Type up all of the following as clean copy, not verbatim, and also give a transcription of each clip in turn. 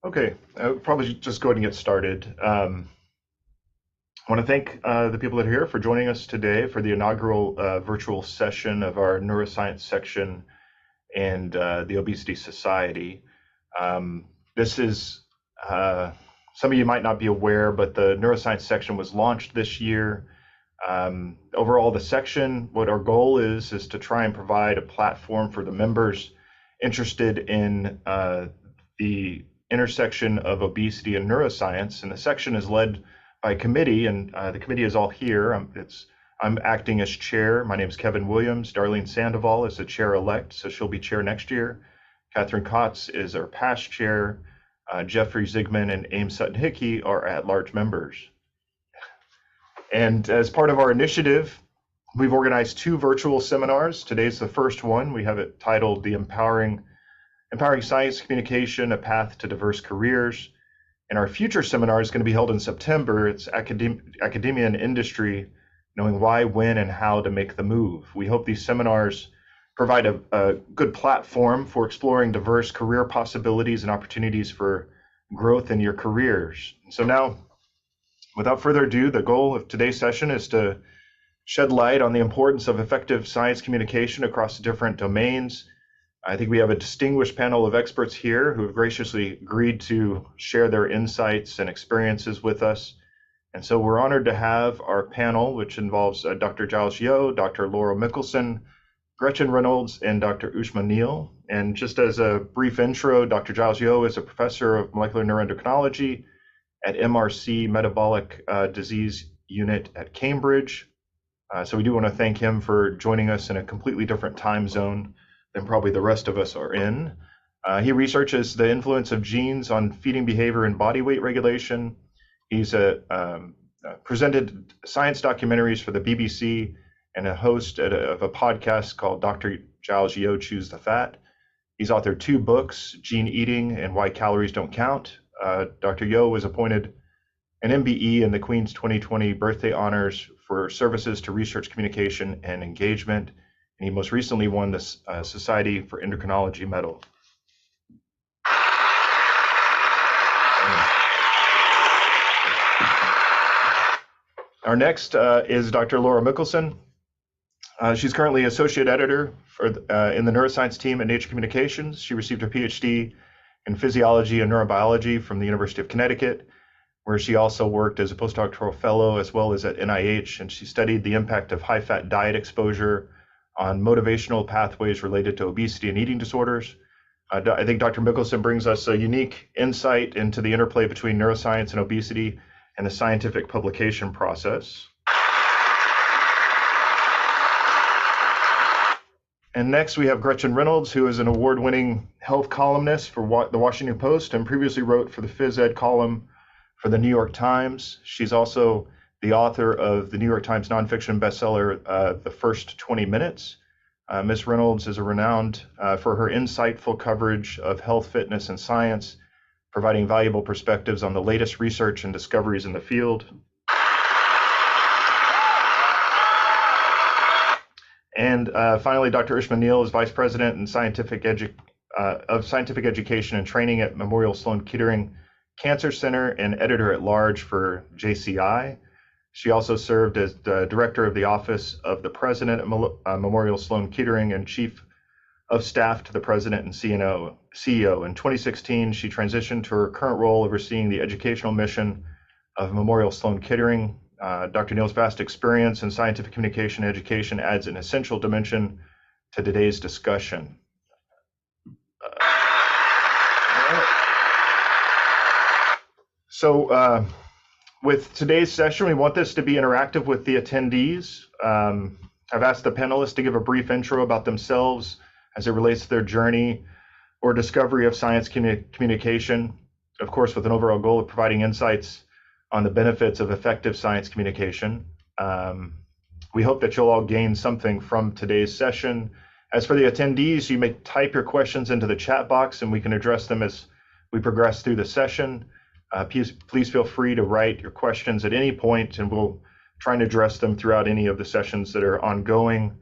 Okay, I'll probably just go ahead and get started. I want to thank the people that are here for joining us today for the inaugural virtual session of our neuroscience section and the Obesity Society. This is, some of you might not be aware, but the neuroscience section was launched this year. Overall, the section, what our goal is to try and provide a platform for the members interested in the intersection of obesity and neuroscience. And the section is led by a committee, and the committee is all here. I'm acting as chair. My name is Kevin Williams. Darlene Sandoval is the chair-elect, so she'll be chair next year. Catherine Kotz is our past chair. Jeffrey Zigman and Ames Sutton-Hickey are at-large members. And as part of our initiative, we've organized 2 virtual seminars. Today's the first one. We have it titled The Empowering Science Communication, A Path to Diverse Careers. And our future seminar is going to be held in September. It's Academia and Industry, Knowing Why, When, and How to Make the Move. We hope these seminars provide a good platform for exploring diverse career possibilities and opportunities for growth in your careers. So now, without further ado, the goal of today's session is to shed light on the importance of effective science communication across different domains. I think we have a distinguished panel of experts here who have graciously agreed to share their insights and experiences with us. And so we're honored to have our panel, which involves Dr. Giles Yeo, Dr. Laura Mickelsen, Gretchen Reynolds, and Dr. Ushma Neill. And just as a brief intro, Dr. Giles Yeo is a professor of molecular neuroendocrinology at MRC Metabolic Disease Unit at Cambridge. So we do want to thank him for joining us in a completely different time zone than probably the rest of us are in. He researches the influence of genes on feeding behavior and body weight regulation. He's presented science documentaries for the BBC and a host of a podcast called Dr. Giles Yeo Chews the Fat. He's authored 2 books, Gene Eating and Why Calories Don't Count. Dr. Yeo was appointed an MBE in the Queen's 2020 Birthday Honors for services to research communication and engagement. And he most recently won the Society for Endocrinology Medal. Our next is Dr. Laura Mickelsen. She's currently associate editor in the neuroscience team at Nature Communications. She received her PhD in physiology and neurobiology from the University of Connecticut, where she also worked as a postdoctoral fellow as well as at NIH, and she studied the impact of high-fat diet exposure on motivational pathways related to obesity and eating disorders. I think Dr. Mickelsen brings us a unique insight into the interplay between neuroscience and obesity and the scientific publication process. And next we have Gretchen Reynolds, who is an award-winning health columnist for the Washington Post and previously wrote for the phys ed column for the New York Times. She's also the author of the New York Times nonfiction bestseller, The First 20 Minutes. Ms. Reynolds is renowned for her insightful coverage of health, fitness, and science, providing valuable perspectives on the latest research and discoveries in the field. And finally, Dr. Ushma Neill is Vice President and of Scientific Education and Training at Memorial Sloan Kettering Cancer Center and editor-at-large for JCI. She also served as the director of the Office of the President at Memorial Sloan Kettering and Chief of Staff to the President and CEO. In 2016, she transitioned to her current role overseeing the educational mission of Memorial Sloan Kettering. Dr. Neill's vast experience in scientific communication and education adds an essential dimension to today's discussion. So with today's session, we want this to be interactive with the attendees. I've asked the panelists to give a brief intro about themselves as it relates to their journey or discovery of science communication, of course, with an overall goal of providing insights on the benefits of effective science communication. We hope that you'll all gain something from today's session. As for the attendees, you may type your questions into the chat box and we can address them as we progress through the session. Please feel free to write your questions at any point and we'll try and address them throughout any of the sessions that are ongoing.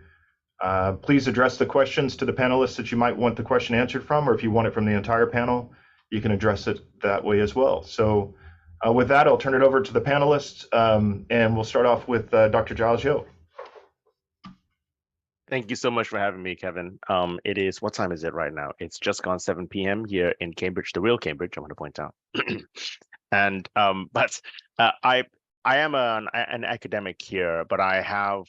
Please address the questions to the panelists that you might want the question answered from, or if you want it from the entire panel, you can address it that way as well. So with that, I'll turn it over to the panelists, and we'll start off with Dr. Giles Yeo. Thank you so much for having me, Kevin. It is, what time is it right now? It's just gone 7 p.m. here in Cambridge, the real Cambridge, I want to point out. And I am an academic here, but I have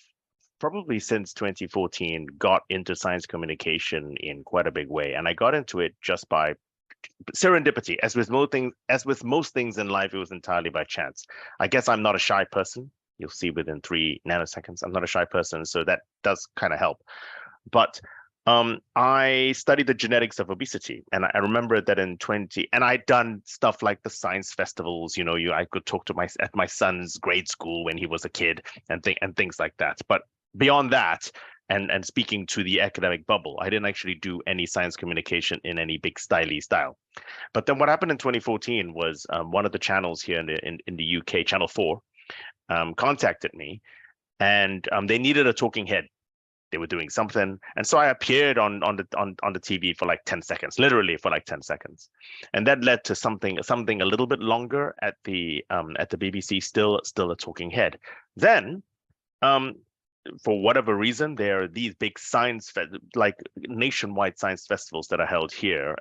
probably since 2014 got into science communication in quite a big way, and I got into it just by serendipity. As with most things in life, it was entirely by chance. I guess I'm not a shy person. You'll see within 3 nanoseconds, I'm not a shy person, so that does kind of help. But I studied the genetics of obesity, and I remember that and I'd done stuff like the science festivals. I could talk to at my son's grade school when he was a kid, and things like that. But beyond that, and speaking to the academic bubble, I didn't actually do any science communication in any big style. But then what happened in 2014 was one of the channels here in the UK, Channel 4, contacted me, and they needed a talking head. They were doing something, and so I appeared on the TV for like 10 seconds, literally for like 10 seconds, and that led to something a little bit longer at the BBC, still a talking head. Then, for whatever reason, there are these big like nationwide science festivals that are held here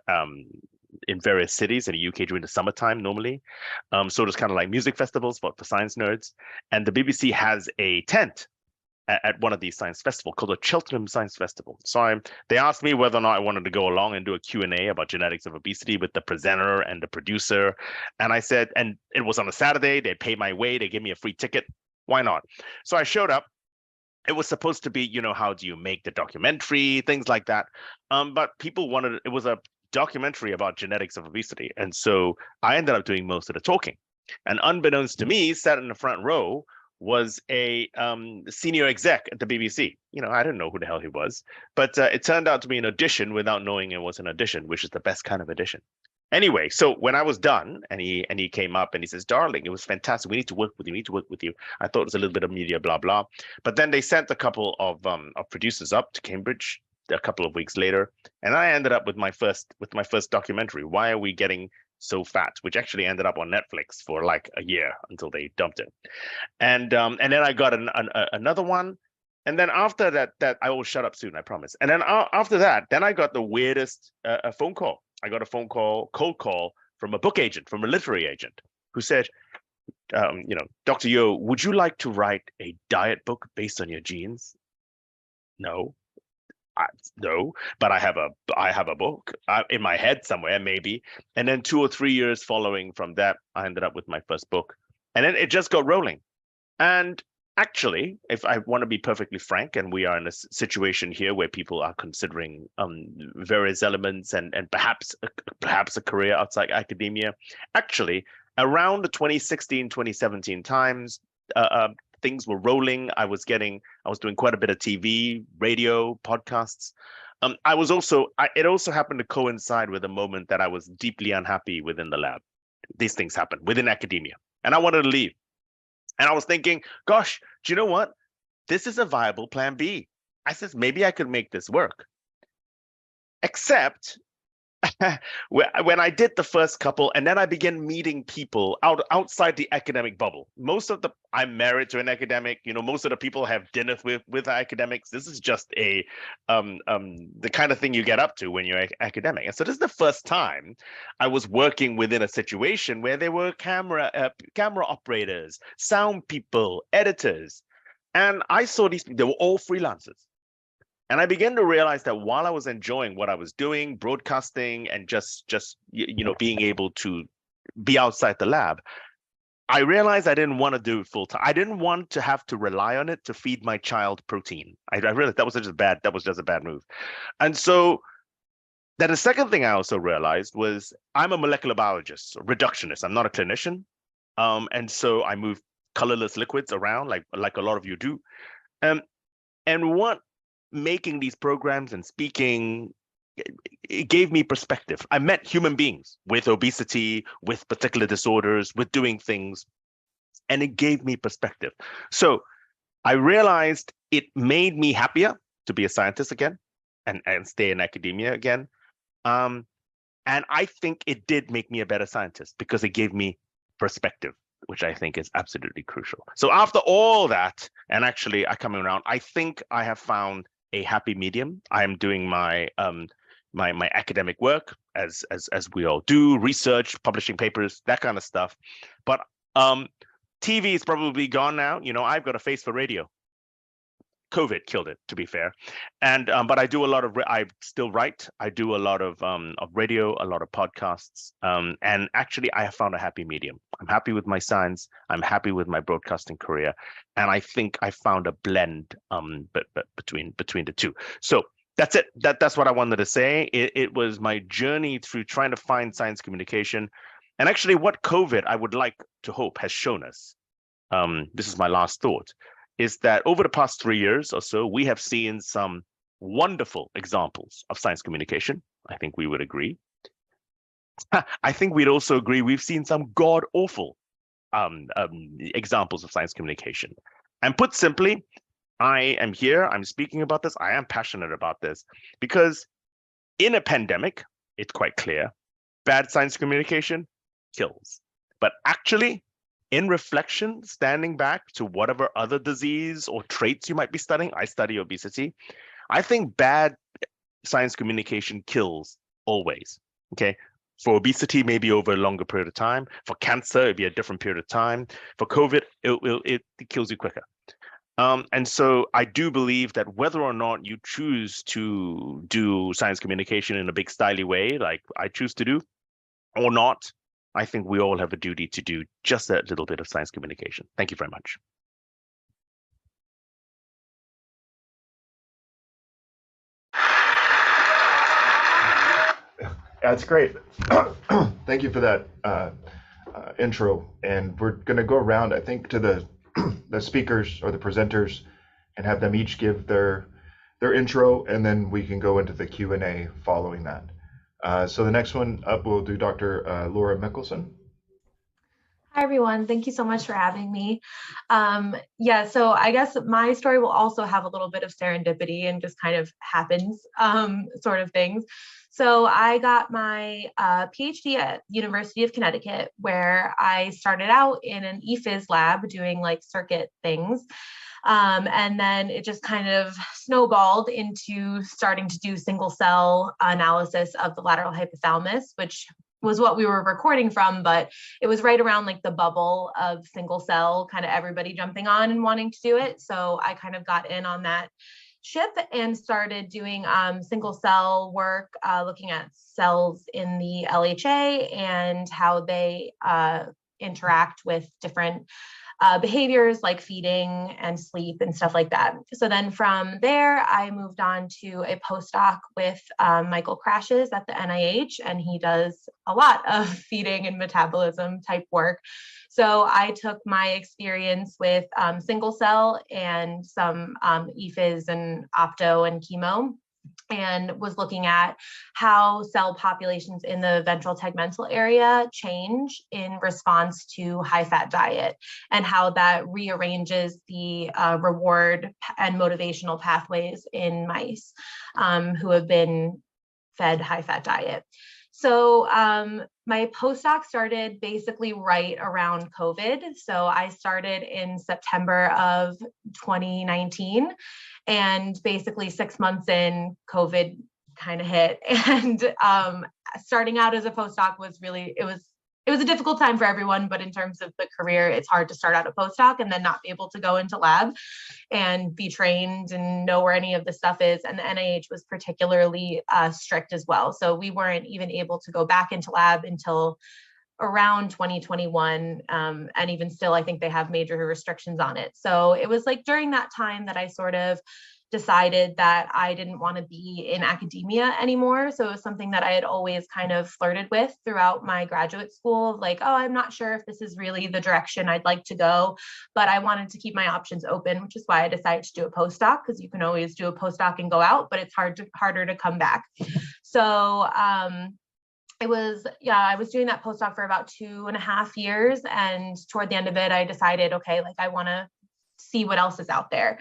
in various cities in the UK during the summertime normally. So it's kind of like music festivals, but for science nerds. And the BBC has a tent at one of these science festivals called the Cheltenham Science Festival. So they asked me whether or not I wanted to go along and do a Q&A about genetics of obesity with the presenter and the producer. And I said, and it was on a Saturday, they paid my way, they gave me a free ticket. Why not? So I showed up. It was supposed to be, how do you make the documentary, things like that. But people wanted, it was a documentary about genetics of obesity. And so I ended up doing most of the talking. And unbeknownst to me, sat in the front row was a senior exec at the BBC. I didn't know who the hell he was, but it turned out to be an audition without knowing it was an audition, which is the best kind of audition. Anyway, so when I was done, and he came up and he says, "Darling, it was fantastic. We need to work with you. I thought it was a little bit of media, blah blah." But then they sent a couple of producers up to Cambridge a couple of weeks later, and I ended up with my first documentary. Why are we getting so fat? Which actually ended up on Netflix for like a year until they dumped it. And then I got another one. And then after that I will shut up soon, I promise. And then after that, then I got the weirdest phone call. I got a cold call from a book agent, from a literary agent, who said, "Dr. Yeo, would you like to write a diet book based on your genes?" No. No, but I have a book in my head somewhere, maybe. And then 2 or 3 years following from that, I ended up with my first book, and then it just got rolling. And actually, if I want to be perfectly frank, and we are in a situation here where people are considering various elements and perhaps a career outside academia, actually around the 2016, 2017 times, things were rolling. I was doing quite a bit of TV, radio, podcasts. It also happened to coincide with a moment that I was deeply unhappy within the lab. These things happen within academia, and I wanted to leave. And I was thinking, gosh, do you know what? This is a viable plan B. I said, maybe I could make this work. Except when I did the first couple, and then I began meeting people outside the academic bubble. I'm married to an academic. Most of the people have dinners with academics. This is just the kind of thing you get up to when you're academic. And so this is the first time I was working within a situation where there were camera operators, sound people, editors, and I saw these. They were all freelancers. And I began to realize that while I was enjoying what I was doing, broadcasting, and just being able to be outside the lab, I realized I didn't want to do it full time. I didn't want to have to rely on it to feed my child protein. I realized that was just a bad move. And so then the second thing I also realized was I'm a molecular biologist, a reductionist. I'm not a clinician. And so I move colorless liquids around like a lot of you do. And what making these programs and speaking, it gave me perspective. I met human beings with obesity, with particular disorders, with doing things, and it gave me perspective. So I realized it made me happier to be a scientist again and stay in academia again. And And I think it did make me a better scientist because it gave me perspective, which I think is absolutely crucial. So after all that, and actually I coming around, I think I have found a happy medium. I am doing my my academic work as we all do, research, publishing papers, that kind of stuff. But TV is probably gone now. You know, I've got a face for radio. COVID killed it, to be fair, and but I do a lot of. I still write. I do a lot of radio, a lot of podcasts, and actually, I have found a happy medium. I'm happy with my science. I'm happy with my broadcasting career, and I think I found a blend, but between the two. So that's it. That's what I wanted to say. It was my journey through trying to find science communication, and actually, what COVID, I would like to hope, has shown us. This is my last thought. Is that over the past 3 years or so, we have seen some wonderful examples of science communication. I think we would agree. I think we'd also agree we've seen some god-awful examples of science communication. And put simply, I am here, I'm speaking about this, I am passionate about this, because in a pandemic, it's quite clear, bad science communication kills. But actually, in reflection, standing back to whatever other disease or traits you might be studying, I study obesity, I think bad science communication kills always, okay? For obesity, maybe over a longer period of time. For cancer, it'd be a different period of time. For COVID, it kills you quicker. And so I do believe that whether or not you choose to do science communication in a big styly way, like I choose to do, or not, I think we all have a duty to do just a little bit of science communication. Thank you very much. That's great. Thank you for that intro. And we're going to go around, I think, to the speakers or the presenters and have them each give their intro, and then we can go into the Q&A following that. So the next one up, we'll do Dr. Laura Mickelsen. Hi, everyone. Thank you so much for having me. Yeah, so I guess my story will also have a little bit of serendipity and just kind of happens sort of things. So I got my PhD at University of Connecticut, where I started out in an ePhys lab doing like circuit things. And then it just kind of snowballed into starting to do single cell analysis of the lateral hypothalamus, which was what we were recording from, but it was right around like the bubble of single cell, kind of everybody jumping on and wanting to do it. So I kind of got in on that ship and started doing single cell work, looking at cells in the LHA and how they interact with different behaviors like feeding and sleep and stuff like that. So then from there, I moved on to a postdoc with Michael Crashes at the NIH, and he does a lot of feeding and metabolism type work. So I took my experience with single cell and some ePhys and opto and chemo, and was looking at how cell populations in the ventral tegmental area change in response to high-fat diet, and how that rearranges the reward and motivational pathways in mice who have been fed high-fat diet. So my postdoc started basically right around COVID. So I started in September of 2019, and basically 6 months in, COVID kind of hit. And starting out as a postdoc was really, it was a difficult time for everyone, but in terms of the career, it's hard to start out a postdoc and then not be able to go into lab and be trained and know where any of the stuff is. And the NIH was particularly strict as well. So we weren't even able to go back into lab until around 2021. And even still, I think they have major restrictions on it. So it was like during that time that I sort of decided that I didn't want to be in academia anymore. So it was something that I had always kind of flirted with throughout my graduate school, like, oh, I'm not sure if this is really the direction I'd like to go, but I wanted to keep my options open, which is why I decided to do a postdoc, because you can always do a postdoc and go out, but it's harder to come back. So it was, yeah, I was doing that postdoc for about 2.5 years. And toward the end of it, I decided, okay, like I want to see what else is out there.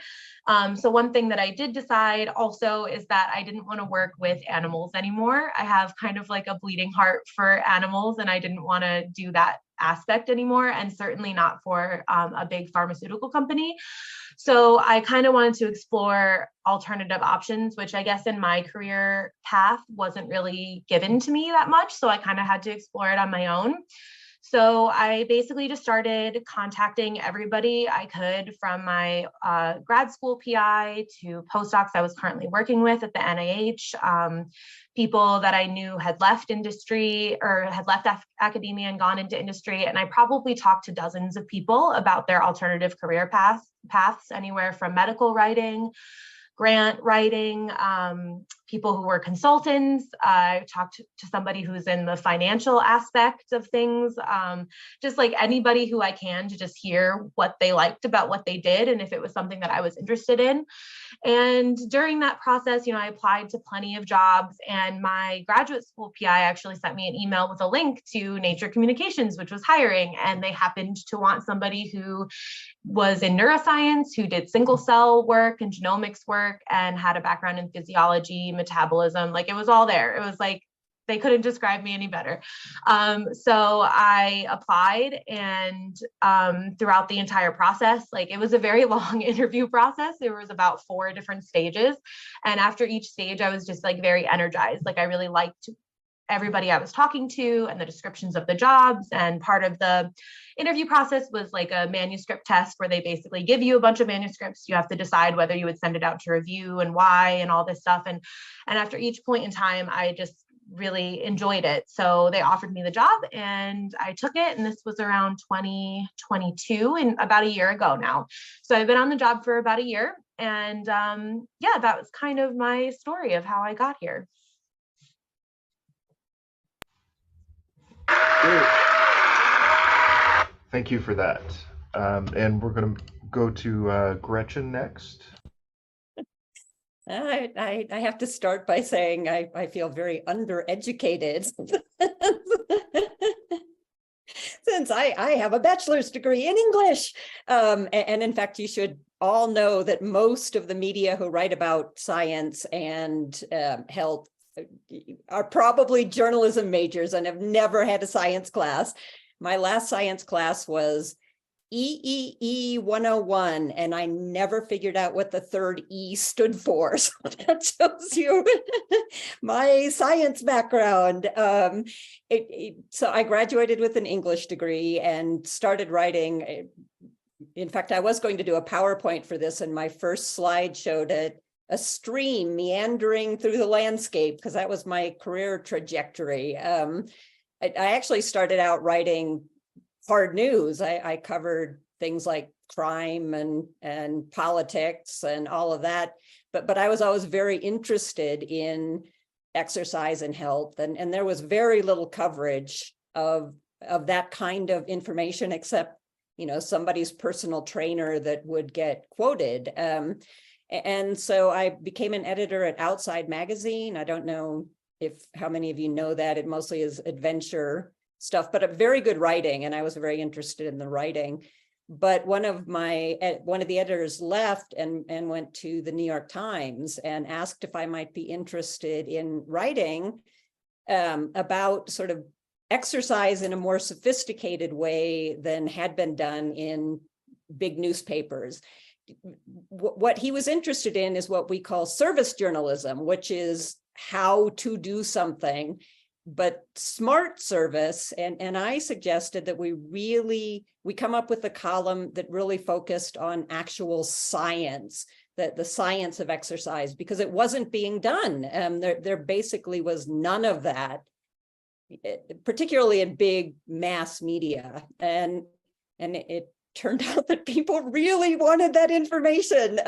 So one thing that I did decide also is that I didn't want to work with animals anymore. I have kind of like a bleeding heart for animals, and I didn't want to do that aspect anymore, and certainly not for a big pharmaceutical company. So I kind of wanted to explore alternative options, which I guess in my career path wasn't really given to me that much. So I kind of had to explore it on my own. So I basically just started contacting everybody I could, from my grad school PI to postdocs I was currently working with at the NIH, people that I knew had left industry or had left academia and gone into industry. And I probably talked to dozens of people about their alternative career paths, anywhere from medical writing, grant writing, people who were consultants. I talked to somebody who's in the financial aspect of things, just like anybody who I can, to just hear what they liked about what they did and if it was something that I was interested in. And during that process, I applied to plenty of jobs, and my graduate school PI actually sent me an email with a link to Nature Communications, which was hiring, and they happened to want somebody who was in neuroscience, who did single cell work and genomics work and had a background in physiology, metabolism. Like, it was all there. It was like, they couldn't describe me any better. So I applied, and throughout the entire process, like, it was a very long interview process. There was about 4 different stages. And after each stage, I was just like very energized. Like, I really liked everybody I was talking to and the descriptions of the jobs. And part of the interview process was like a manuscript test where they basically give you a bunch of manuscripts. You have to decide whether you would send it out to review and why and all this stuff. And after each point in time, I just really enjoyed it. So they offered me the job and I took it. And this was around 2022, and about a year ago now. So I've been on the job for about a year. And yeah, that was kind of my story of how I got here. Great. Thank you for that. And we're going to go to Gretchen next. I have to start by saying I feel very undereducated since I have a bachelor's degree in English. And in fact, you should all know that most of the media who write about science and health are probably journalism majors and have never had a science class. My last science class was EEE 101, and I never figured out what the third E stood for. So that tells you my science background. So I graduated with an English degree and started writing. In fact, I was going to do a PowerPoint for this, and my first slide showed a stream meandering through the landscape, because that was my career trajectory. I actually started out writing hard news. I covered things like crime and politics and all of that, but I was always very interested in exercise and health, and there was very little coverage of that kind of information, except somebody's personal trainer that would get quoted. And so I became an editor at Outside Magazine. I don't know how many of you know that. It mostly is adventure stuff, but a very good writing. And I was very interested in the writing. But one of the editors left and went to the New York Times and asked if I might be interested in writing about sort of exercise in a more sophisticated way than had been done in big newspapers. What he was interested in is what we call service journalism, which is how to do something, but smart service. And I suggested that we come up with a column that really focused on actual science, the science of exercise, because it wasn't being done. There basically was none of that, particularly in big mass media. And it turned out that people really wanted that information.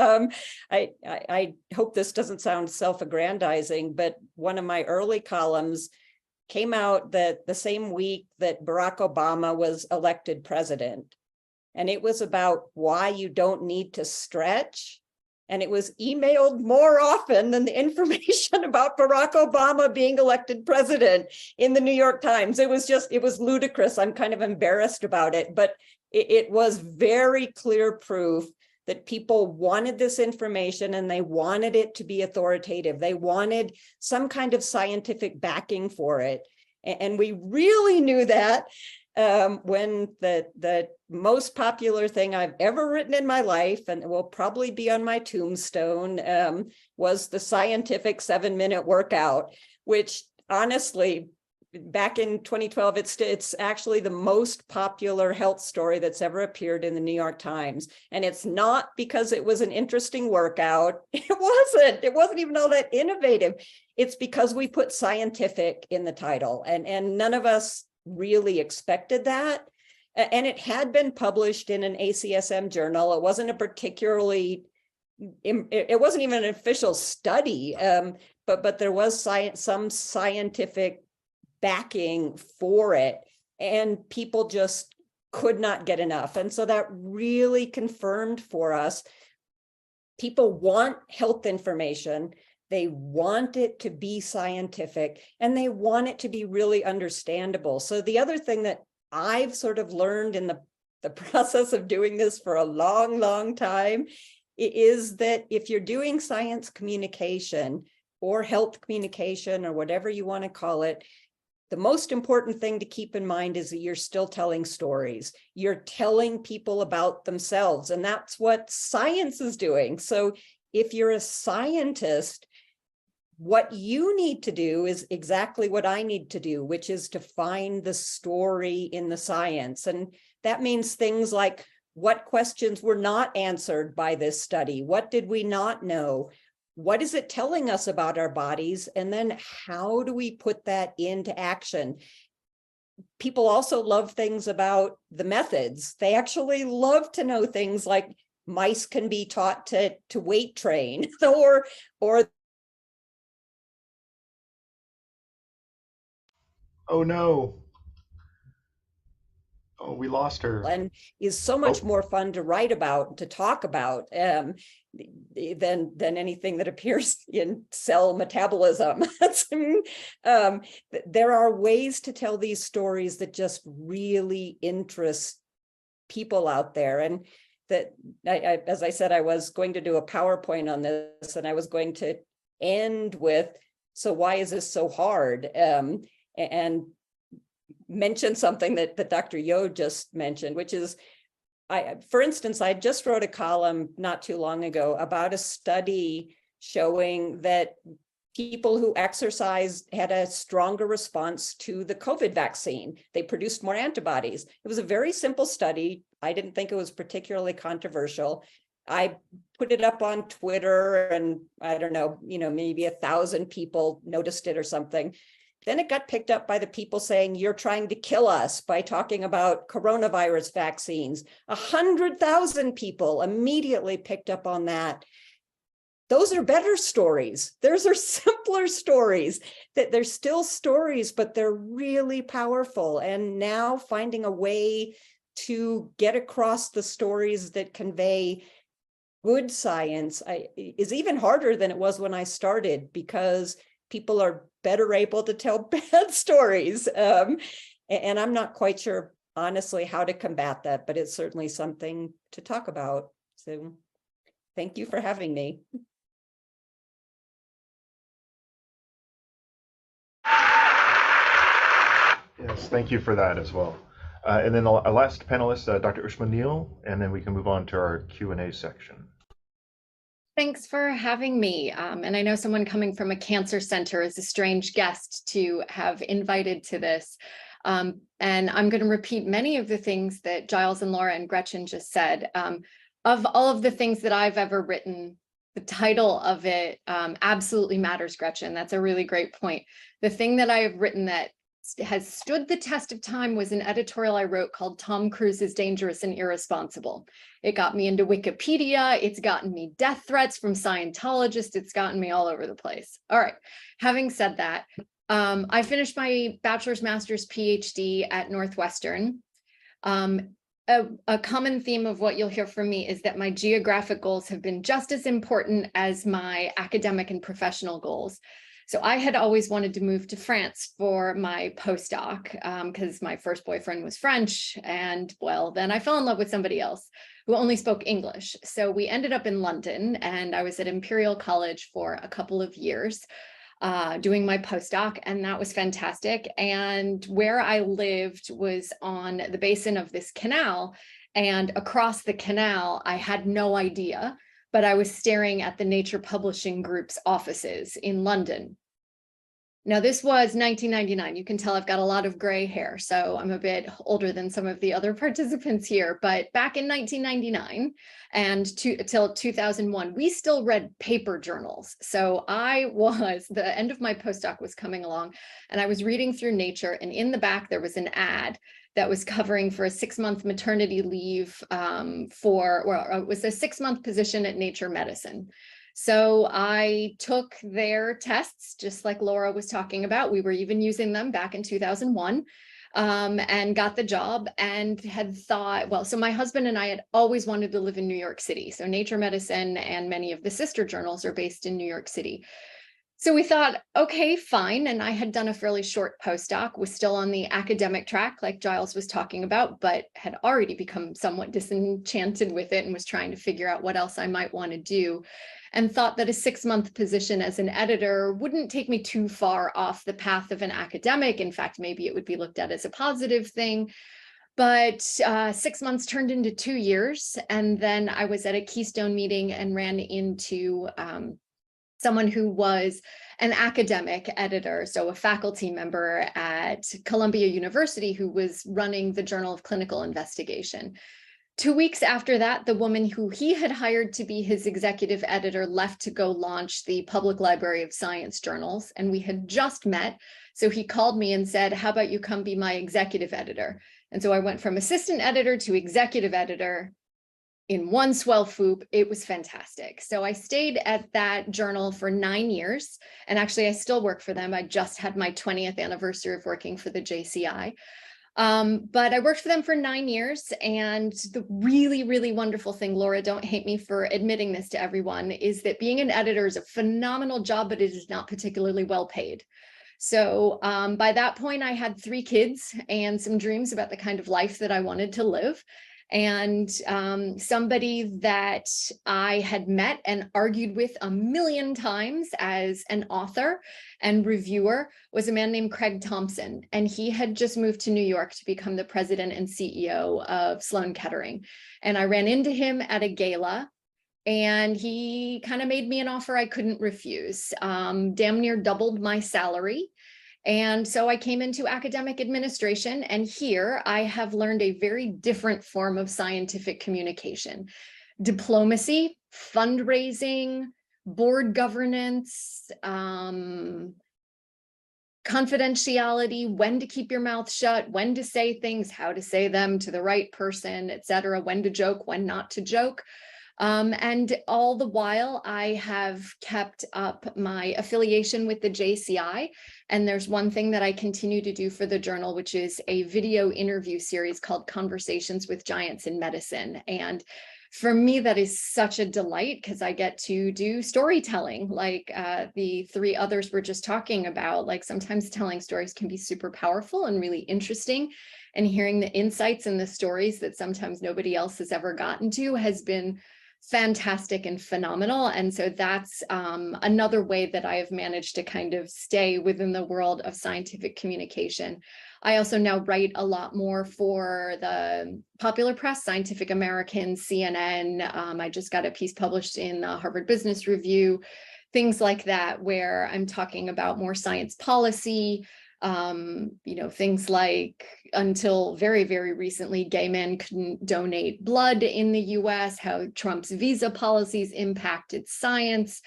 I hope this doesn't sound self-aggrandizing, but one of my early columns came out that the same week that Barack Obama was elected president. And it was about why you don't need to stretch. And it was emailed more often than the information about Barack Obama being elected president in the New York Times. It was ludicrous. I'm kind of embarrassed about it, but it was very clear proof that people wanted this information and they wanted it to be authoritative. They wanted some kind of scientific backing for it. And we really knew that when the most popular thing I've ever written in my life, and it will probably be on my tombstone, was the scientific 7-minute workout, which honestly, back in 2012, it's actually the most popular health story that's ever appeared in the New York Times. And it's not because it was an interesting workout. It wasn't even all that innovative. It's because we put scientific in the title, and none of us really expected that. And it had been published in an ACSM journal. It wasn't it wasn't even an official study, but there was some scientific backing for it, and people just could not get enough. And so that really confirmed for us, people want health information. They want it to be scientific, and they want it to be really understandable. So the other thing that I've sort of learned in the process of doing this for a long, long time is that if you're doing science communication or health communication or whatever you want to call it, the most important thing to keep in mind is that you're still telling stories. You're telling people about themselves, and that's what science is doing. So if you're a scientist, what you need to do is exactly what I need to do, which is to find the story in the science. And that means things like, what questions were not answered by this study? What did we not know? What is it telling us about our bodies? And then how do we put that into action? People also love things about the methods. They actually love to know things like mice can be taught to weight train, or Oh no. Oh, we lost her. and is so much more fun to write about, to talk about, than anything that appears in Cell Metabolism. There are ways to tell these stories that just really interest people out there. And that, as I said, I was going to do a PowerPoint on this, and I was going to end with, so why is this so hard? And mention something that Dr. Yeo just mentioned, which is, for instance, I just wrote a column not too long ago about a study showing that people who exercised had a stronger response to the COVID vaccine. They produced more antibodies. It was a very simple study. I didn't think it was particularly controversial. I put it up on Twitter, and I don't know, maybe 1,000 people noticed it or something. Then it got picked up by the people saying, you're trying to kill us by talking about coronavirus vaccines. 100,000 people immediately picked up on that. Those are better stories. Those are simpler stories. That they're still stories, but they're really powerful. And now finding a way to get across the stories that convey good science is even harder than it was when I started, because people are better able to tell bad stories. And I'm not quite sure, honestly, how to combat that, but it's certainly something to talk about. So thank you for having me. Yes, thank you for that as well. And then our last panelist, Dr. Ushma Neill, and then we can move on to our Q&A section. Thanks for having me. And I know someone coming from a cancer center is a strange guest to have invited to this. And I'm going to repeat many of the things that Giles and Laura and Gretchen just said. Of all of the things that I've ever written, the title of it absolutely matters, Gretchen. That's a really great point. The thing that I have written that has stood the test of time was an editorial I wrote called Tom Cruise is Dangerous and Irresponsible. It got me into Wikipedia. It's gotten me death threats from Scientologists. It's gotten me all over the place. All right. Having said that, I finished my bachelor's, master's, PhD at Northwestern. A common theme of what you'll hear from me is that my geographic goals have been just as important as my academic and professional goals. So I had always wanted to move to France for my postdoc because my first boyfriend was French. And well, then I fell in love with somebody else who only spoke English. So we ended up in London, and I was at Imperial College for a couple of years doing my postdoc, and that was fantastic. And where I lived was on the basin of this canal, and across the canal, I had no idea, but I was staring at the Nature Publishing Group's offices in London. Now, this was 1999. You can tell I've got a lot of gray hair, so I'm a bit older than some of the other participants here. But back in 1999 and till 2001, we still read paper journals. So the end of my postdoc was coming along, and I was reading through Nature, and in the back, there was an ad that was covering for a 6-month maternity leave it was a 6-month position at Nature Medicine. So I took their tests, just like Laura was talking about. We were even using them back in 2001 and got the job, and had thought, well, so my husband and I had always wanted to live in New York City. So Nature Medicine and many of the sister journals are based in New York City. So we thought, okay, fine. And I had done a fairly short postdoc, was still on the academic track, like Giles was talking about, but had already become somewhat disenchanted with it and was trying to figure out what else I might want to do, and thought that a 6-month position as an editor wouldn't take me too far off the path of an academic. In fact, maybe it would be looked at as a positive thing. But 6 months turned into 2 years. And then I was at a Keystone meeting and ran into someone who was an academic editor, so a faculty member at Columbia University, who was running the Journal of Clinical Investigation. 2 weeks after that, the woman who he had hired to be his executive editor left to go launch the Public Library of Science journals, and we had just met. So he called me and said, how about you come be my executive editor? And so I went from assistant editor to executive editor in one swell swoop. It was fantastic. So I stayed at that journal for 9 years, and actually I still work for them. I just had my 20th anniversary of working for the JCI. But I worked for them for 9 years, and the really, really wonderful thing, Laura, don't hate me for admitting this to everyone, is that being an editor is a phenomenal job, but it is not particularly well paid. So by that point, I had 3 kids and some dreams about the kind of life that I wanted to live. And somebody that I had met and argued with a million times as an author and reviewer was a man named Craig Thompson. And he had just moved to New York to become the president and CEO of Sloan Kettering. And I ran into him at a gala, and he kind of made me an offer I couldn't refuse, damn near doubled my salary. And so I came into academic administration, and here I have learned a very different form of scientific communication: diplomacy, fundraising, board governance, confidentiality, when to keep your mouth shut, when to say things, how to say them to the right person, et cetera, when to joke, when not to joke. And all the while, I have kept up my affiliation with the JCI. And there's one thing that I continue to do for the journal, which is a video interview series called Conversations with Giants in Medicine. And for me, that is such a delight, because I get to do storytelling like the 3 others were just talking about. Like, sometimes telling stories can be super powerful and really interesting. And hearing the insights and the stories that sometimes nobody else has ever gotten to has been fantastic and phenomenal. And so that's another way that I have managed to kind of stay within the world of scientific communication. I also now write a lot more for the popular press, Scientific American, CNN. I just got a piece published in the Harvard Business Review, things like that, where I'm talking about more science policy, things like, until very, very recently, gay men couldn't donate blood in the US, how Trump's visa policies impacted science.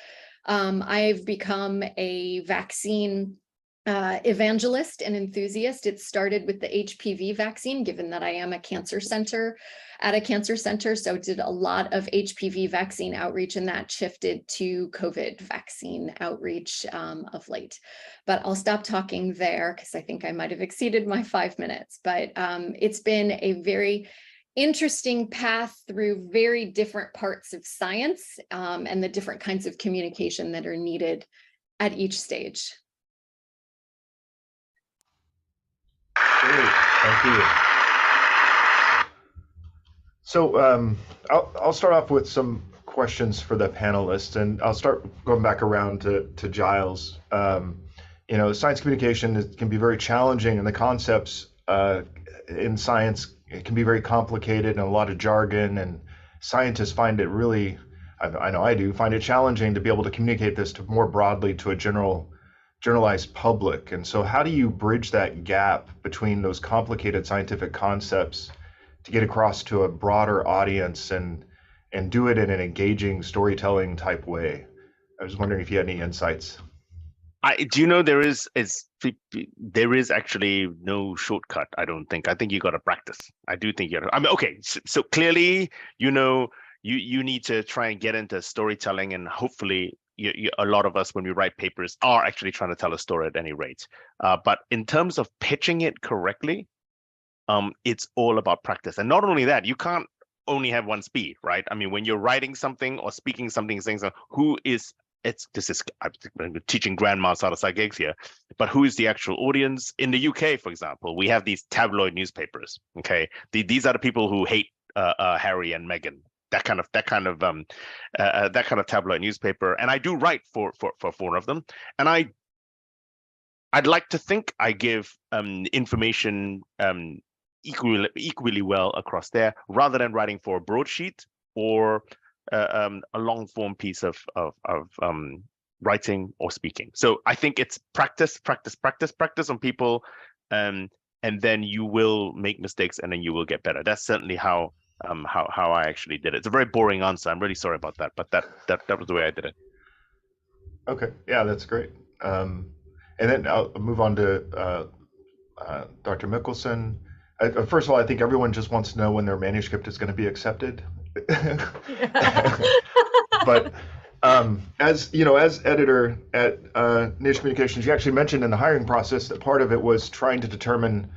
I've become a vaccine evangelist and enthusiast. It started with the HPV vaccine, given that I am at a cancer center, so did a lot of HPV vaccine outreach, and that shifted to COVID vaccine outreach of late. But I'll stop talking there, because I think I might have exceeded my 5 minutes. But it's been a very interesting path through very different parts of science and the different kinds of communication that are needed at each stage. Great, thank you. So I'll start off with some questions for the panelists, and I'll start going back around to Giles. Science communication can be very challenging, and the concepts in science, it can be very complicated and a lot of jargon, and scientists find it really, I know I do, find it challenging to be able to communicate this to more broadly to a generalized public. And so how do you bridge that gap between those complicated scientific concepts to get across to a broader audience and do it in an engaging storytelling type way? I was wondering if you had any insights. There is actually no shortcut. I don't think. I think you got to practice. I do think you got to. I mean, okay. So clearly, you need to try and get into storytelling, and hopefully, a lot of us, when we write papers, are actually trying to tell a story at any rate. But in terms of pitching it correctly, it's all about practice. And not only that, you can't only have one speed, right? I mean, when you're writing something or speaking something, saying something, I'm teaching grandmas how to suck eggs here, but who is the actual audience? In the UK, for example, we have these tabloid newspapers. Okay, these are the people who hate Harry and Meghan. That kind of tabloid newspaper, and I do write for one of them, and I'd like to think I give information equally well across there, rather than writing for a broadsheet or a long form piece of writing or speaking. So I think it's practice on people, and then you will make mistakes, and then you will get better. That's certainly how I actually did it. It's a very boring answer. I'm really sorry about that, but that was the way I did it. Okay, yeah, that's great. And then I'll move on to Dr. Mickelsen. First of all, I think everyone just wants to know when their manuscript is going to be accepted. But as editor at Niche Communications, you actually mentioned in the hiring process that part of it was trying to determine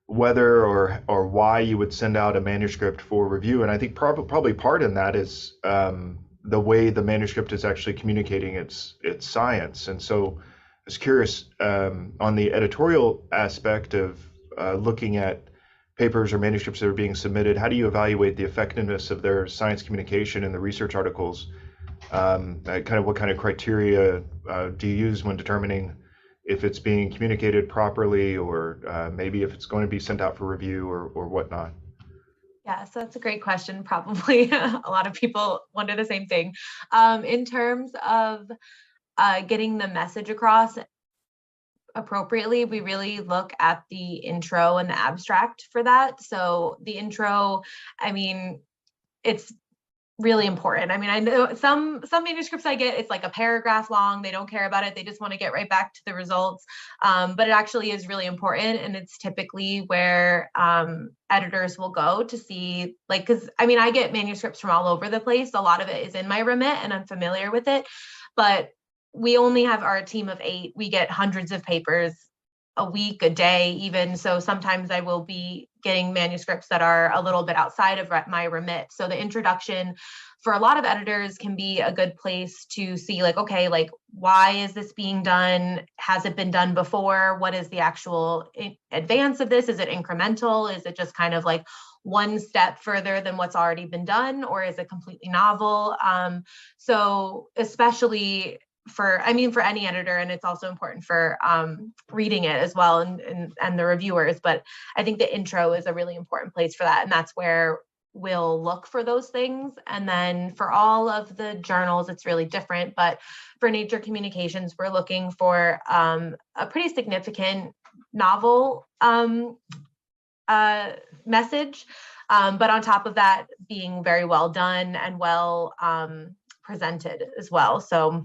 whether or why you would send out a manuscript for review. And I think probably part in that is the way the manuscript is actually communicating its science. And so I was curious on the editorial aspect of looking at papers or manuscripts that are being submitted, how do you evaluate the effectiveness of their science communication in the research articles? What kind of criteria do you use when determining if it's being communicated properly, or maybe if it's going to be sent out for review or whatnot? Yeah, so that's a great question. Probably a lot of people wonder the same thing. In terms of getting the message across appropriately, we really look at the intro and the abstract for that. So the intro, I mean, it's really important. I mean, I know some manuscripts I get, it's like a paragraph long. They don't care about it. They just want to get right back to the results. But it actually is really important. And it's typically where editors will go to see, like, because I mean, I get manuscripts from all over the place. A lot of it is in my remit and I'm familiar with it. But we only have our team of 8. We get hundreds of papers a week, a day, even. So sometimes I will be getting manuscripts that are a little bit outside of my remit. So the introduction for a lot of editors can be a good place to see, like, okay, like, why is this being done? Has it been done before? What is the actual advance of this? Is it incremental? Is it just kind of like one step further than what's already been done? Or is it completely novel? So especially for any editor, and it's also important for reading it as well and the reviewers, but I think the intro is a really important place for that, and that's where we'll look for those things. And then for all of the journals, it's really different, but for Nature Communications, we're looking for a pretty significant novel message, but on top of that, being very well done and well presented as well. So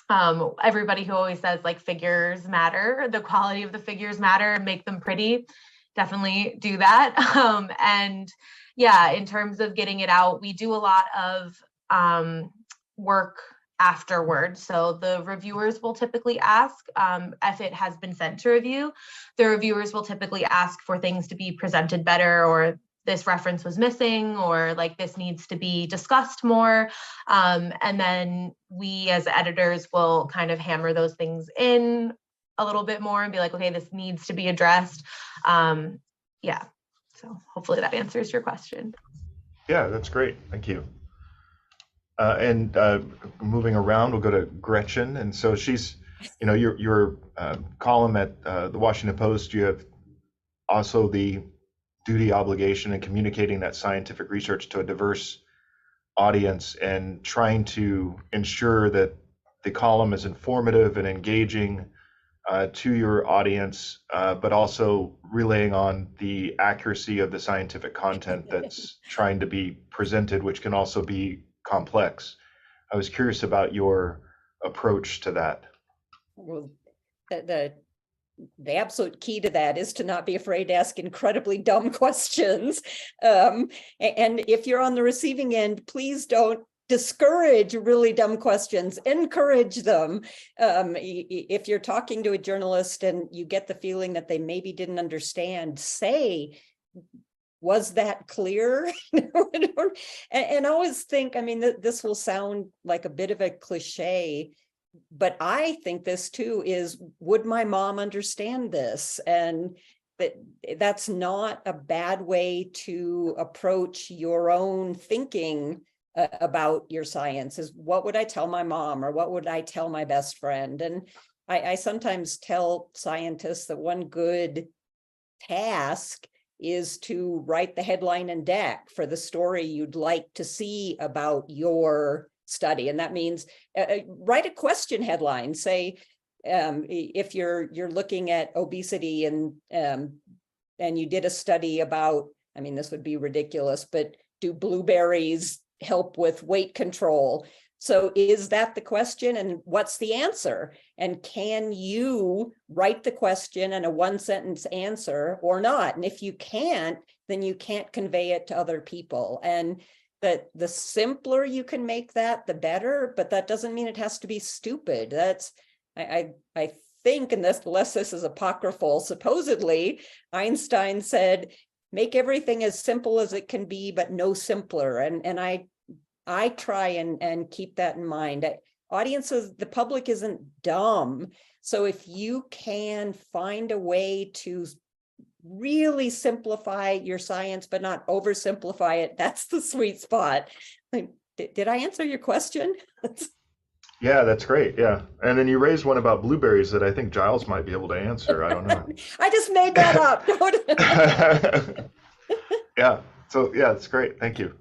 everybody who always says, like, figures matter, the quality of the figures matter, and make them pretty, definitely do that. And yeah, in terms of getting it out, we do a lot of work afterwards. So the reviewers will typically ask if it has been sent to review. The reviewers will typically ask for things to be presented better, or this reference was missing, or like this needs to be discussed more. And then we as editors will kind of hammer those things in a little bit more and be like, okay, this needs to be addressed. Yeah, so hopefully that answers your question. Yeah, that's great. Thank you. And moving around, we'll go to Gretchen. And so she's, your column at the Washington Post, you have also the duty, obligation, and communicating that scientific research to a diverse audience and trying to ensure that the column is informative and engaging to your audience, but also relaying on the accuracy of the scientific content that's trying to be presented, which can also be complex. I was curious about your approach to that. Well, the absolute key to that is to not be afraid to ask incredibly dumb questions. And if you're on the receiving end, please don't discourage really dumb questions, encourage them. If you're talking to a journalist and you get the feeling that they maybe didn't understand, say, was that clear? And I always think, I mean, this will sound like a bit of a cliche, but I think this too is, would my mom understand this? And that's not a bad way to approach your own thinking about your science, is what would I tell my mom, or what would I tell my best friend? And I sometimes tell scientists that one good task is to write the headline and deck for the story you'd like to see about your study. And that means write a question headline. Say, if you're looking at obesity and you did a study about, I mean, this would be ridiculous, but do blueberries help with weight control? So is that the question, and what's the answer? And can you write the question and a one-sentence answer or not? And if you can't, then you can't convey it to other people. And that the simpler you can make that, the better, but that doesn't mean it has to be stupid. That's, I think, and unless this is apocryphal, supposedly Einstein said, make everything as simple as it can be, but no simpler. And I try and keep that in mind. Audiences, the public isn't dumb. So if you can find a way to really simplify your science, but not oversimplify it, that's the sweet spot. Did I answer your question? Yeah, that's great. Yeah. And then you raised one about blueberries that I think Giles might be able to answer. I don't know. I just made that up. Yeah. So yeah, it's great. Thank you.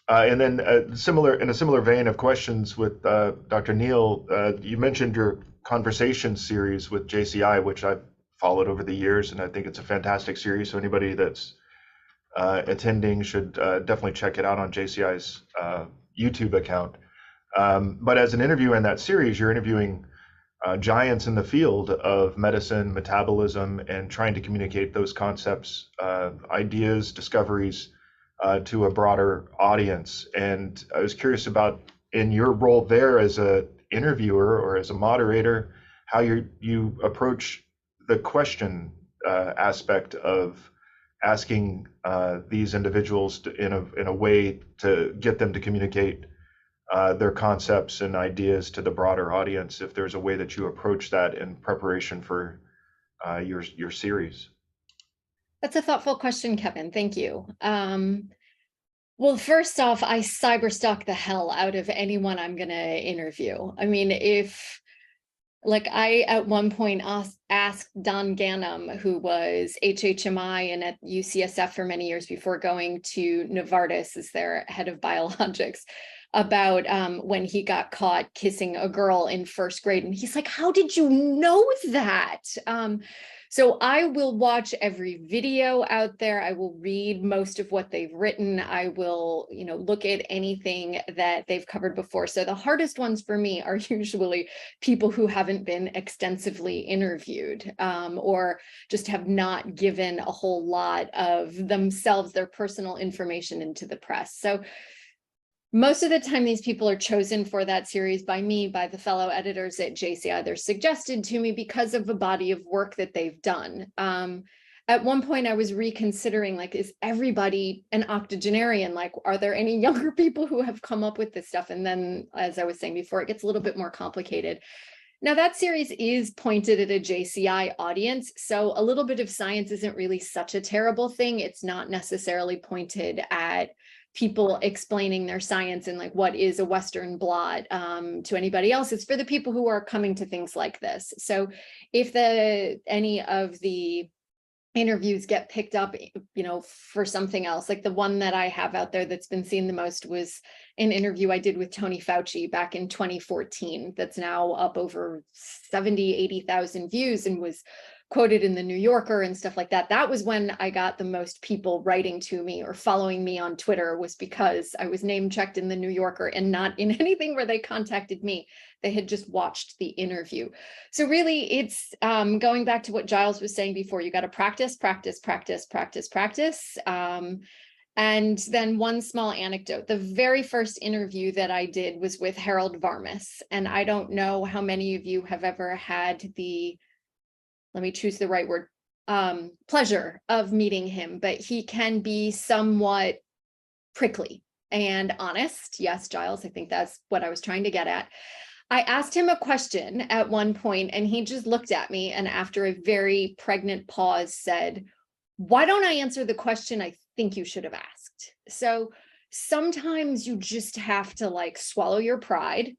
And then in a similar vein of questions with Dr. Neill, you mentioned your conversation series with JCI, which I've followed over the years, and I think it's a fantastic series. So anybody that's attending should definitely check it out on JCI's YouTube account. But as an interviewer in that series, you're interviewing giants in the field of medicine, metabolism, and trying to communicate those concepts, ideas, discoveries to a broader audience. And I was curious about, in your role there as a interviewer or as a moderator, how you approach the question aspect of asking these individuals in a way to get them to communicate their concepts and ideas to the broader audience, if there's a way that you approach that in preparation for your series. That's a thoughtful question, Kevin. Thank you. Well, first off, I cyberstalk the hell out of anyone I'm going to interview. I mean, I at one point asked Don Ganem, who was HHMI and at UCSF for many years before going to Novartis as their head of biologics, about when he got caught kissing a girl in first grade. And he's like, how did you know that? So I will watch every video out there. I will read most of what they've written. I will, look at anything that they've covered before. So the hardest ones for me are usually people who haven't been extensively interviewed or just have not given a whole lot of themselves, their personal information into the press. So most of the time, these people are chosen for that series by me, by the fellow editors at JCI. They're suggested to me because of the body of work that they've done. at one point I was reconsidering, like, is everybody an octogenarian? Like, are there any younger people who have come up with this stuff? And then, as I was saying before, it gets a little bit more complicated. Now, that series is pointed at a JCI audience, so a little bit of science isn't really such a terrible thing. It's not necessarily pointed at people explaining their science and like what is a Western blot to anybody else. It's for the people who are coming to things like this. So if any of the interviews get picked up, you know, for something else, like the one that I have out there that's been seen the most was an interview I did with Tony Fauci back in 2014 that's now up over 80,000 views and was quoted in the New Yorker and stuff like that. That was when I got the most people writing to me or following me on Twitter, was because I was name checked in the New Yorker and not in anything where they contacted me. They had just watched the interview. So really it's going back to what Giles was saying before, you got to practice. And then one small anecdote, the very first interview that I did was with Harold Varmus. And I don't know how many of you have ever had the, let me choose the right word, pleasure of meeting him, but he can be somewhat prickly and honest. Yes, Giles, I think that's what I was trying to get at. I asked him a question at one point and he just looked at me and after a very pregnant pause said, "Why don't I answer the question I think you should have asked?" So sometimes you just have to like swallow your pride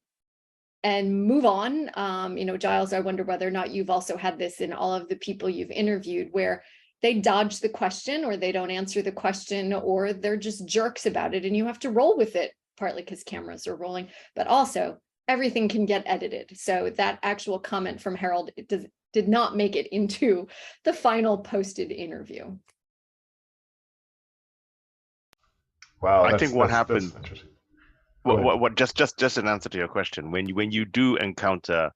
and move on. You know, Giles, I wonder whether or not you've also had this in all of the people you've interviewed where they dodge the question or they don't answer the question or they're just jerks about it and you have to roll with it, partly because cameras are rolling, but also everything can get edited. So that actual comment from Harold did not make it into the final posted interview. Wow, I think what happened. That's interesting. What just an answer to your question. When you do encounter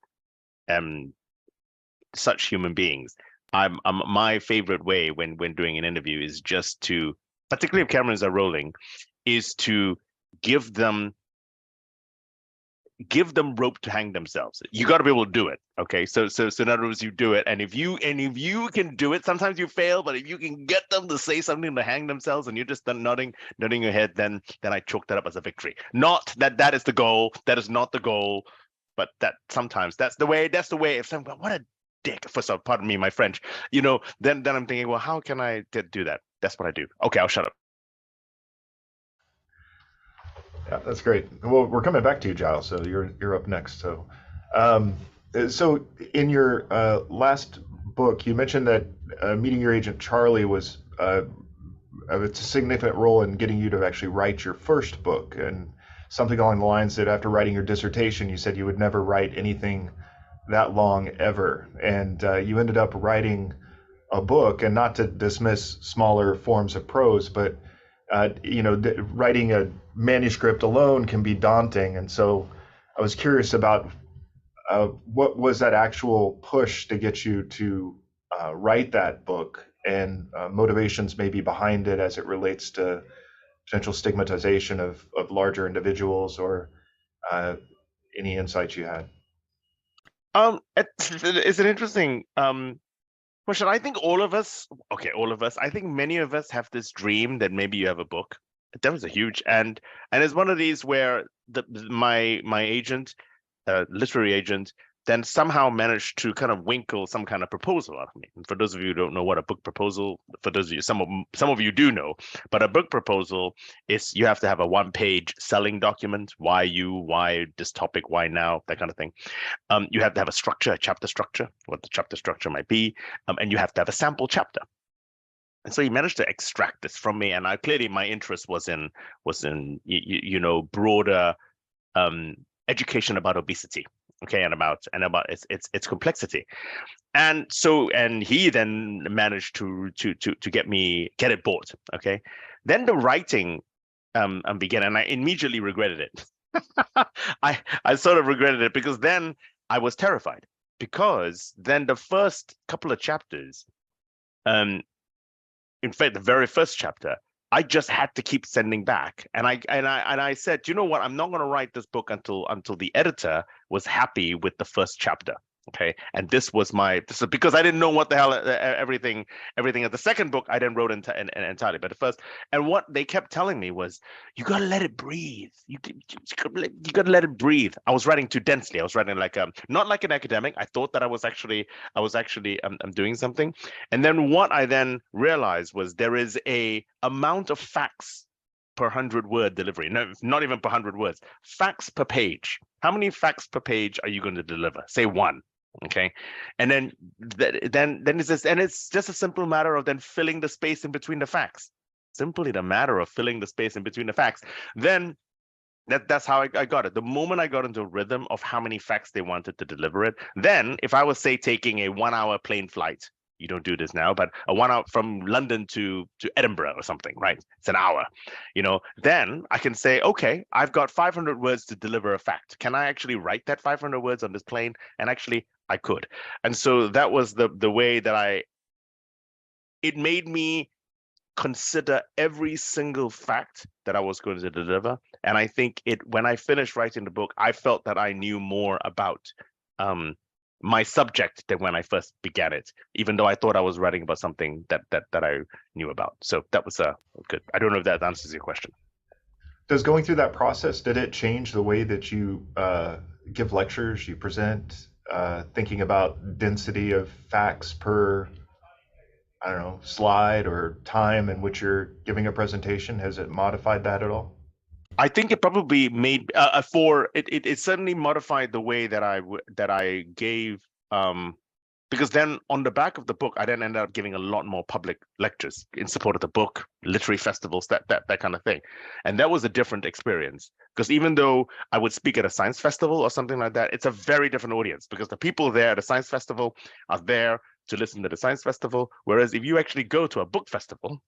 such human beings, my favorite way when doing an interview is just to, particularly if cameras are rolling, is to give them rope to hang themselves. You got to be able to do it. Okay, so in other words, you do it, and if you can do it, sometimes you fail, but if you can get them to say something to hang themselves, and you're just nodding your head, then I chalk that up as a victory. Not that is the goal. That is not the goal, but that sometimes that's the way. If someone, what a dick. Pardon me, my French. You know, then I'm thinking, well, how can I do that? That's what I do. Okay, I'll shut up. Yeah, that's great. Well, we're coming back to you, Giles. So you're up next. So, so in your last book, you mentioned that meeting your agent Charlie was it's a significant role in getting you to actually write your first book, and something along the lines that after writing your dissertation, you said you would never write anything that long ever, and you ended up writing a book. And not to dismiss smaller forms of prose, but writing a manuscript alone can be daunting. And so I was curious about what was that actual push to get you to write that book, and motivations maybe behind it as it relates to potential stigmatization of larger individuals, or any insights you had. It's an interesting question. I think all of us, I think many of us have this dream that maybe you have a book. That was a huge, and it's one of these where my agent, literary agent, then somehow managed to kind of winkle some kind of proposal out of me. And for those of you who don't know what a book proposal, for those of you, some of you do know, but a book proposal is you have to have a one-page selling document. Why this topic, why now, that kind of thing. You have to have a structure, a chapter structure, what the chapter structure might be, and you have to have a sample chapter. And so he managed to extract this from me, and clearly my interest was in broader education about obesity, okay, and about its complexity. And so, and he then managed to get it bought, okay. Then the writing began, and I immediately regretted it. I sort of regretted it because then I was terrified, because then the first couple of chapters, in fact, the very first chapter, I just had to keep sending back, and I said, you know what? I'm not going to write this book until the editor was happy with the first chapter. Okay, and this is because I didn't know what the hell everything at the second book I then wrote entirely, but the first, and what they kept telling me was, you gotta let it breathe. You gotta let it breathe. I was writing too densely. I was writing like not like an academic. I thought that I was actually I'm doing something, and then what I then realized was there is a amount of facts per 100-word delivery. No, not even per 100 words. Facts per page. How many facts per page are you going to deliver? Say one. Okay, and then it's just a simple matter of then filling the space in between the facts. Simply the matter of filling the space in between the facts. Then that's how I got it. The moment I got into a rhythm of how many facts they wanted to deliver it, then if I was, say, taking a 1-hour plane flight, you don't do this now, but a 1 hour from London to Edinburgh or something, right? It's an hour, then I can say, okay, I've got 500 words to deliver a fact. Can I actually write that 500 words on this plane? And actually I could. And so that was the way that it made me consider every single fact that I was going to deliver. And I think when I finished writing the book, I felt that I knew more about my subject than when I first began it, even though I thought I was writing about something that I knew about. So that was good. I don't know if that answers your question. Does going through that process, did it change the way that you give lectures, you present, thinking about density of facts per, I don't know, slide or time in which you're giving a presentation? Has it modified that at all? I think it probably made it certainly modified the way that I gave, because then on the back of the book, I then ended up giving a lot more public lectures in support of the book, literary festivals, that kind of thing. And that was a different experience, because even though I would speak at a science festival or something like that, it's a very different audience, because the people there at a science festival are there to listen to the science festival. Whereas if you actually go to a book festival,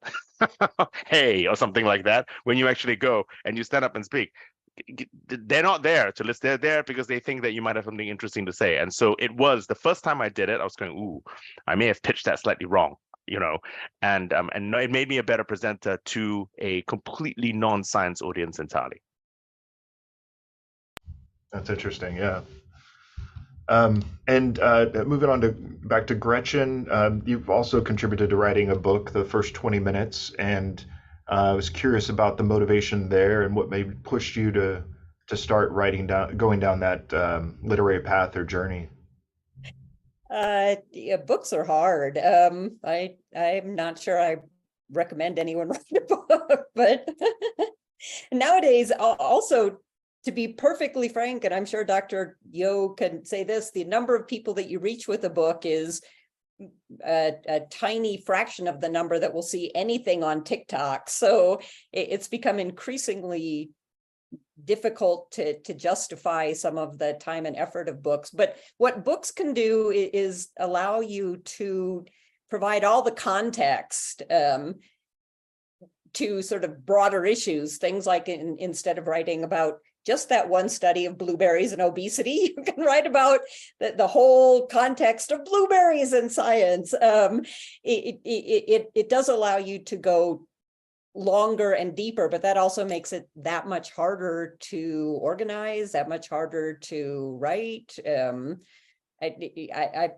hey, or something like that, when you actually go and you stand up and speak, they're not there to listen. They're there because they think that you might have something interesting to say. And so it was the first time I did it, I was going, ooh, I may have pitched that slightly wrong, and it made me a better presenter to a completely non-science audience entirely. That's interesting, yeah. And moving on back to Gretchen, you've also contributed to writing a book, The First 20 Minutes, and I was curious about the motivation there and what maybe pushed you to start going down that literary path or journey. Yeah, books are hard. I'm not sure I recommend anyone write a book, but nowadays, also, to be perfectly frank, and I'm sure Dr. Yeo can say this, the number of people that you reach with a book is a tiny fraction of the number that will see anything on TikTok. So it's become increasingly difficult to justify some of the time and effort of books. But what books can do is allow you to provide all the context to sort of broader issues, things like instead of writing about just that one study of blueberries and obesity, you can write about the whole context of blueberries and science. It does allow you to go longer and deeper, but that also makes it that much harder to organize, that much harder to write. I'm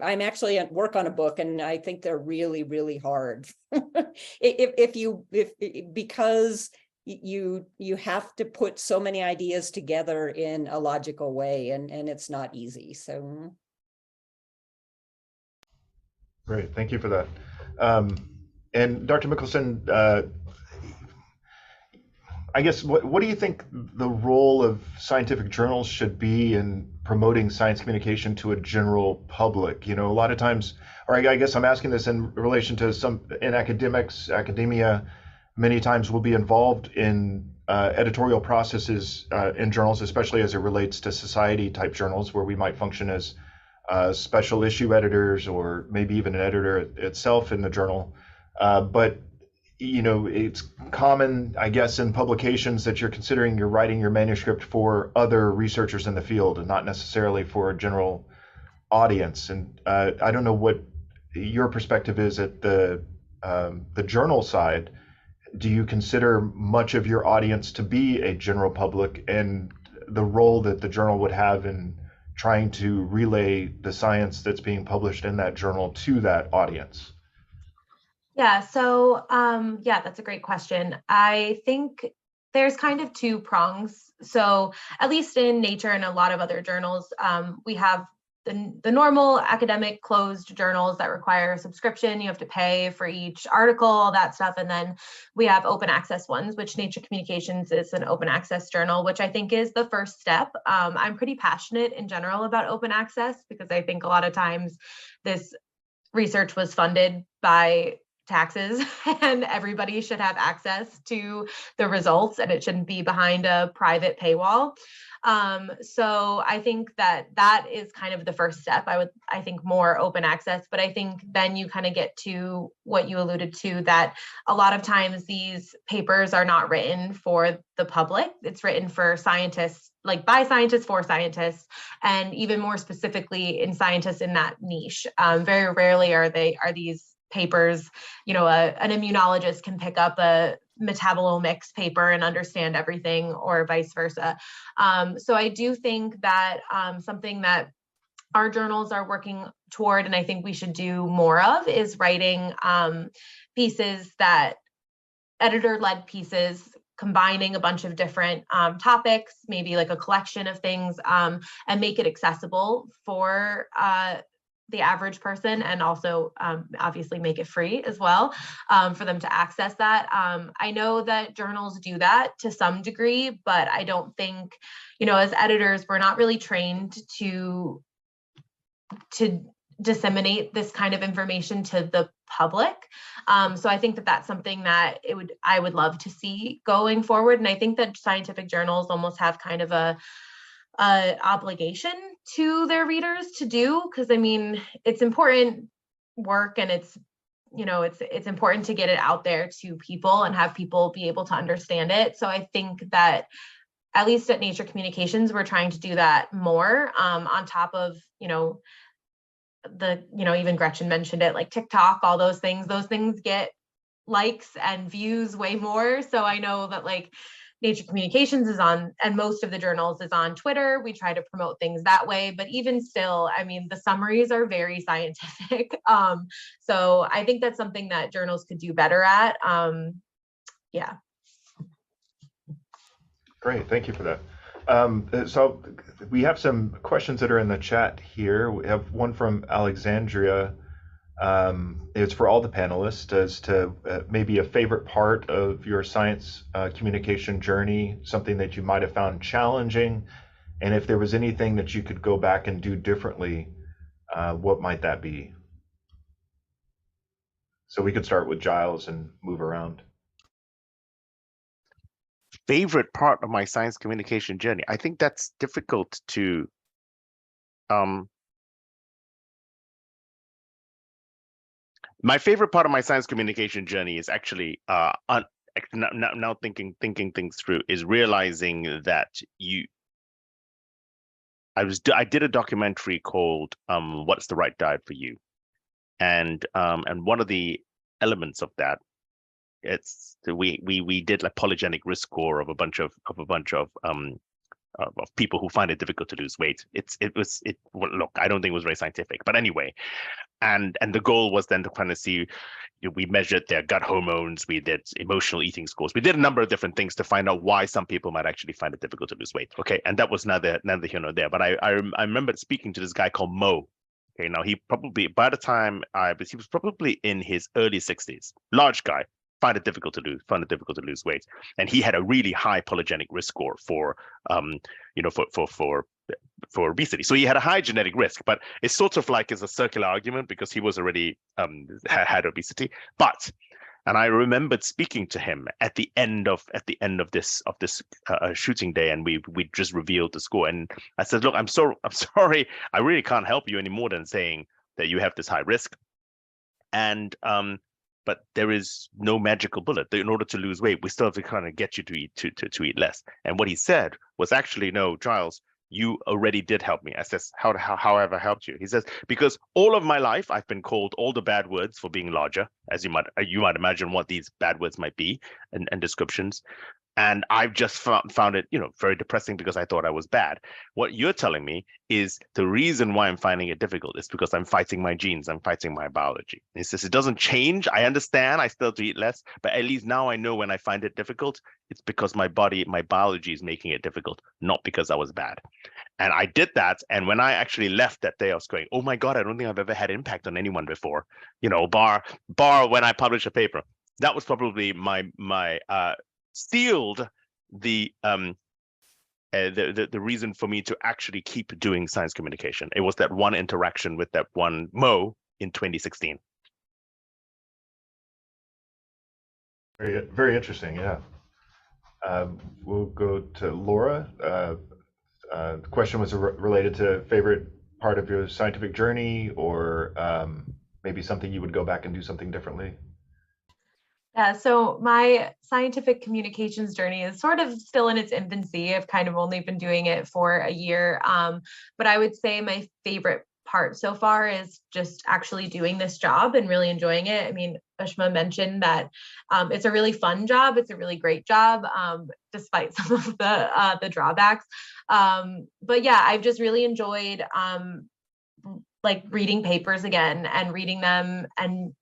actually at work on a book, and I think they're really, really hard. Because you have to put so many ideas together in a logical way, and it's not easy. So Great, thank you for that. And Dr. Mickelsen, I guess, what do you think the role of scientific journals should be in promoting science communication to a general public? A lot of times, or I guess I'm asking this in relation to academia, many times will be involved in editorial processes in journals, especially as it relates to society type journals where we might function as special issue editors or maybe even an editor itself in the journal. But it's common, I guess, in publications that you're writing your manuscript for other researchers in the field and not necessarily for a general audience. And I don't know what your perspective is at the journal side. Do you consider much of your audience to be a general public, and the role that the journal would have in trying to relay the science that's being published in that journal to that audience? Yeah, so yeah, that's a great question. I think there's kind of two prongs. So at least in Nature and a lot of other journals, we have the normal academic closed journals that require a subscription. You have to pay for each article, all that stuff. And then we have open access ones, which Nature Communications is an open access journal, which I think is the first step. I'm pretty passionate in general about open access because I think a lot of times this research was funded by taxes and everybody should have access to the results and it shouldn't be behind a private paywall. So I think that is kind of the first step. I think more open access, but I think then you kind of get to what you alluded to, that a lot of times these papers are not written for the public. It's written for scientists, like by scientists for scientists, and even more specifically in scientists in that niche. Very rarely are these papers, an immunologist can pick up a metabolomics paper and understand everything, or vice versa. So I do think that something that our journals are working toward, and I think we should do more of, is writing pieces that editor-led pieces, combining a bunch of different topics, maybe like a collection of things, and make it accessible for the average person, and also obviously make it free as well for them to access that. I know that journals do that to some degree, but I don't think, as editors, we're not really trained to disseminate this kind of information to the public. So I think that that's something that I would love to see going forward. And I think that scientific journals almost have kind of a obligation to their readers to do, because I mean, it's important work, and it's important to get it out there to people and have people be able to understand it. So I think that at least at Nature Communications, we're trying to do that more, on top of even Gretchen mentioned it, like TikTok, all those things get likes and views way more. So I know that like Nature Communications is on, and most of the journals is on Twitter. We try to promote things that way, but even still, I mean, the summaries are very scientific. So I think that's something that journals could do better at. Yeah. Great, thank you for that. So we have some questions that are in the chat here. We have one from Alexandria. It's for all the panelists as to maybe a favorite part of your science communication journey, something that you might have found challenging, and if there was anything that you could go back and do differently, what might that be? So we could start with Giles and move around. Favorite part of my science communication journey. I think that's difficult to my favorite part of my science communication journey is actually now thinking things through, is realizing that I did a documentary called What's the Right Diet for You, and one of the elements of that, we did like polygenic risk score of a bunch of people who find it difficult to lose weight. Well, look, I don't think it was very scientific, but anyway, and the goal was then to kind of see, we measured their gut hormones, we did emotional eating scores, we did a number of different things to find out why some people might actually find it difficult to lose weight. Okay, and that was neither here nor there. But I remember speaking to this guy called Mo. Okay, now he probably, by the time he was probably in his early 60s, large guy, find it difficult to lose weight, and he had a really high polygenic risk score for obesity. So he had a high genetic risk, but it's sort of like, it's a circular argument because he was already had obesity. But, and I remembered speaking to him at the end of this shooting day, and we just revealed the score, and I said, look, I'm sorry, I really can't help you any more than saying that you have this high risk, and but there is no magical bullet. In order to lose weight, we still have to kind of get you to eat less. And what he said was, actually, no, Giles, you already did help me. I says, how have I helped you? He says, because all of my life I've been called all the bad words for being larger, as you might imagine what these bad words might be, and descriptions. And I've just found it, very depressing because I thought I was bad. What you're telling me is the reason why I'm finding it difficult is because I'm fighting my genes, I'm fighting my biology. It says it doesn't change. I understand I still have to eat less, but at least now I know when I find it difficult, it's because my biology is making it difficult, not because I was bad. And I did that. And when I actually left that day, I was going, oh my God, I don't think I've ever had impact on anyone before, bar when I publish a paper. That was probably my sealed the reason for me to actually keep doing science communication. It was that one interaction with that one Mo in 2016. Very, very interesting. Yeah. We'll go to Laura. The question was related to favorite part of your scientific journey, or maybe something you would go back and do something differently. Yeah, so my scientific communications journey is sort of still in its infancy. I've kind of only been doing it for a year, but I would say my favorite part so far is just actually doing this job and really enjoying it. I mean, Ushma mentioned that it's a really fun job. It's a really great job, despite some of the drawbacks. But yeah, I've just really enjoyed like reading papers again and reading them and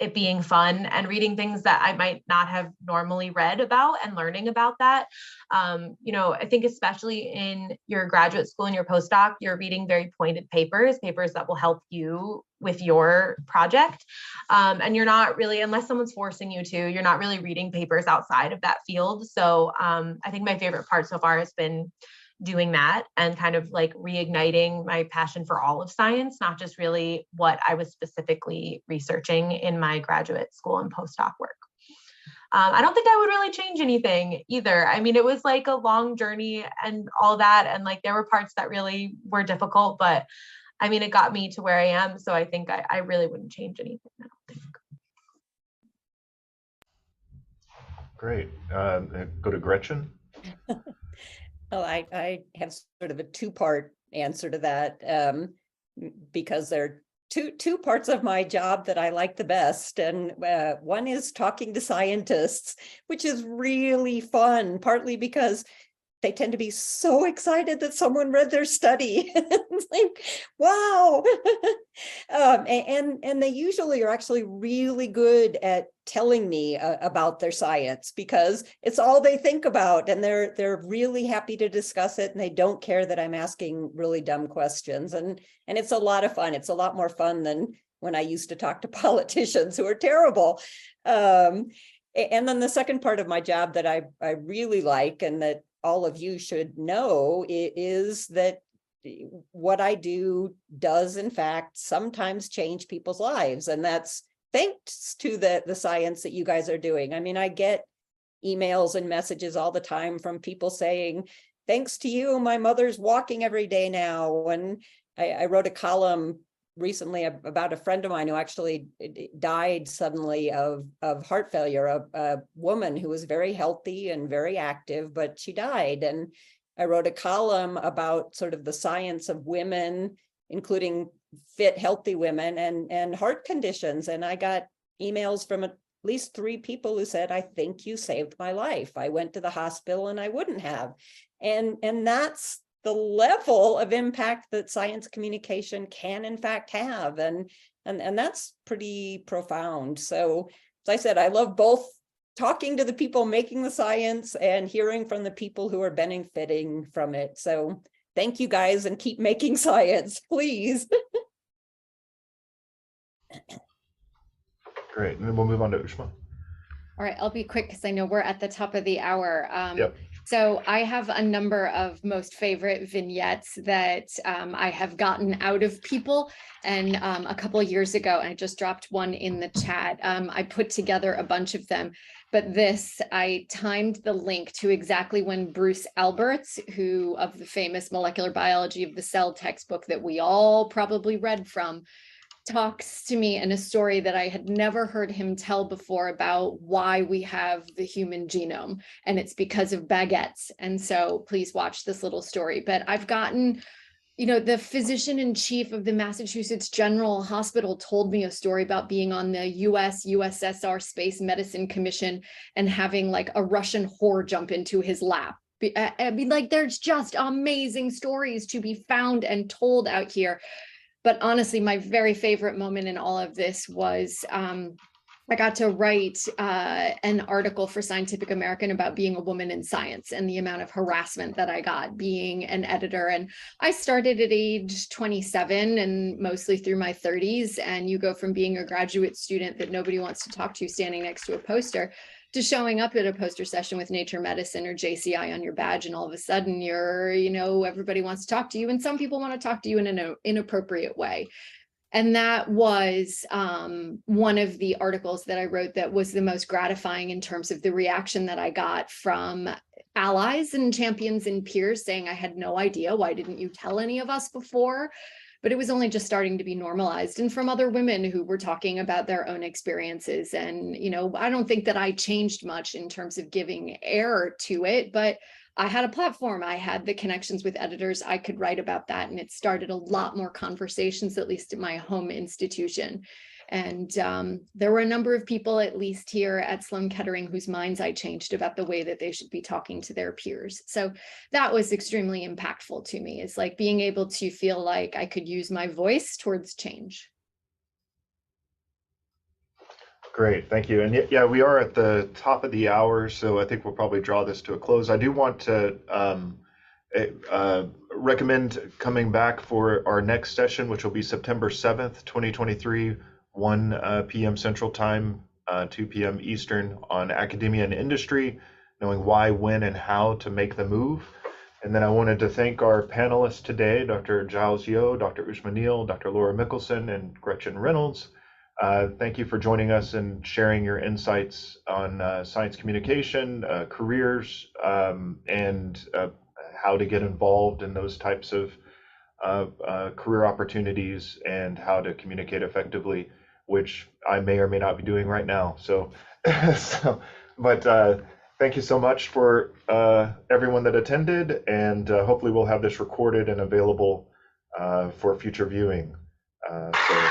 it being fun and reading things that I might not have normally read about and learning about that. I think especially in your graduate school and your postdoc, you're reading very pointed papers that will help you with your project. And you're not really, unless someone's forcing you to, you're not really reading papers outside of that field. So I think my favorite part so far has been doing that and kind of like reigniting my passion for all of science, not just really what I was specifically researching in my graduate school and postdoc work. I don't think I would really change anything either. I mean, it was like a long journey and all that. And like there were parts that really were difficult, but I mean, it got me to where I am. So I think I really wouldn't change anything, I don't think. Great. Go to Gretchen. Well, I have sort of a two-part answer to that because there are two parts of my job that I like the best. And one is talking to scientists, which is really fun, partly because they tend to be so excited that someone read their study. It's like, wow. And they usually are actually really good at telling me about their science because it's all they think about, and they're really happy to discuss it, and they don't care that I'm asking really dumb questions. And it's a lot of fun. It's a lot more fun than when I used to talk to politicians who are terrible. And then the second part of my job that I really like, and that all of you should know, is that what I do does in fact sometimes change people's lives. And that's thanks to the science that you guys are doing. I mean, I get emails and messages all the time from people saying, thanks to you, my mother's walking every day now. And I wrote a column recently about a friend of mine who actually died suddenly of heart failure, a woman who was very healthy and very active, but she died. And I wrote a column about sort of the science of women, including fit, healthy women and heart conditions. And I got emails from at least 3 people who said, I think you saved my life. I went to the hospital and I wouldn't have. And that's the level of impact that science communication can in fact have. And that's pretty profound. So as I said, I love both talking to the people making the science and hearing from the people who are benefiting from it. So thank you guys, and keep making science, please. Great. And then we'll move on to Ushma. All right, I'll be quick because I know we're at the top of the hour. Yep. So I have a number of most favorite vignettes that I have gotten out of people. And a couple of years ago, and I just dropped one in the chat, I put together a bunch of them. But this, I timed the link to exactly when Bruce Alberts, who of the famous Molecular Biology of the Cell textbook that we all probably read from, talks to me in a story that I had never heard him tell before about why we have the human genome, and it's because of baguettes. And so please watch this little story. But I've gotten the physician-in-chief of the Massachusetts General Hospital told me a story about being on the USSR Space Medicine Commission and having like a Russian whore jump into his lap. I mean, like, there's just amazing stories to be found and told out here. But honestly, my very favorite moment in all of this was I got to write an article for Scientific American about being a woman in science and the amount of harassment that I got being an editor. And I started at age 27 and mostly through my 30s. And you go from being a graduate student that nobody wants to talk to standing next to a poster to showing up at a poster session with Nature Medicine or JCI on your badge. And all of a sudden you're, everybody wants to talk to you. And some people want to talk to you in an inappropriate way. And that was one of the articles that I wrote that was the most gratifying in terms of the reaction that I got from allies and champions and peers saying, I had no idea. Why didn't you tell any of us before? But it was only just starting to be normalized. And from other women who were talking about their own experiences. And, I don't think that I changed much in terms of giving air to it, but I had a platform. I had the connections with editors. I could write about that. And it started a lot more conversations, at least at my home institution. And there were a number of people, at least here at Sloan Kettering, whose minds I changed about the way that they should be talking to their peers. So that was extremely impactful to me. It's like being able to feel like I could use my voice towards change. Great, thank you. And yeah, we are at the top of the hour, so I think we'll probably draw this to a close. I do want to recommend coming back for our next session, which will be September 7th, 2023, 1 p.m. Central Time, 2 p.m. Eastern, on academia and industry, knowing why, when, and how to make the move. And then I wanted to thank our panelists today, Dr. Giles Yeo, Dr. Ushma Neill, Dr. Laura Mickelsen, and Gretchen Reynolds. Thank you for joining us and sharing your insights on science communication, careers, and how to get involved in those types of career opportunities and how to communicate effectively, which I may or may not be doing right now. So, but thank you so much for everyone that attended, and hopefully we'll have this recorded and available for future viewing. So.